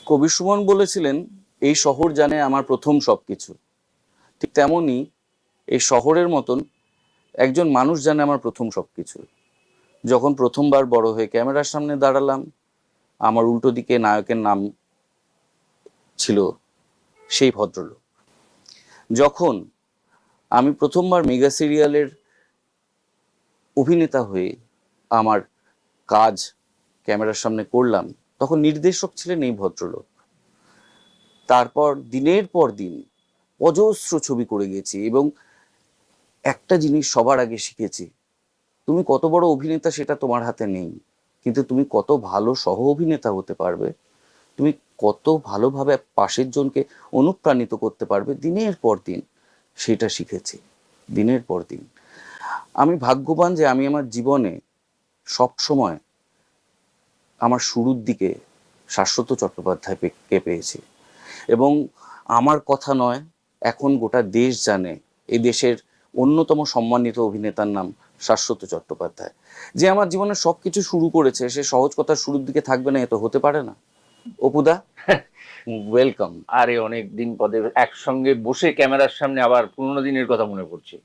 কবি সুমন বলেছিলেন, এই শহর জানে আমার প্রথম সবকিছু। ঠিক তেমনই এই শহরের মতন একজন মানুষ জানে আমার প্রথম সবকিছু। যখন প্রথমবার বড় হয়ে ক্যামেরার সামনে দাঁড়ালাম, আমার উল্টো দিকে নায়কের নাম ছিল সেই ভদ্রলোক। যখন আমি প্রথমবার মেগা সিরিয়ালের অভিনেতা হয়ে আমার কাজ ক্যামেরার সামনে করলাম, তখন নির্দেশক ছিলেন এই ভদ্রলোক। তারপর দিনের পর দিন অজস্র ছবি করে গেছি এবং একটা জিনিস সবার আগে শিখেছি, তুমি কত বড় অভিনেতা সেটা তোমার হাতে নেই, কিন্তু তুমি কত ভালো সহ অভিনেতা হতে পারবে, তুমি কত ভালোভাবে পাশের জনকে অনুপ্রাণিত করতে পারবে দিনের পর দিন, সেটা শিখেছি দিনের পর দিন। আমি ভাগ্যবান যে আমি আমার জীবনে সব সময় আমার শুরুর দিকে শাশ্বত চট্টোপাধ্যায়কে পেয়েছি। এবং আমার কথা নয়, এখন গোটা দেশ জানে এই দেশের অন্যতম সম্মানিত অভিনেতার নাম শাশ্বত চট্টোপাধ্যায়। যে আমার জীবনের সবকিছু শুরু করেছে, সে সহজ কথা শুরুর দিকে থাকবে না, এ তো হতে পারে না। অপুদা, ওয়েলকাম। আরে অনেক দিন পরে একসঙ্গে বসে ক্যামেরার সামনে আবার পুরোনো দিনের কথা মনে পড়ছে।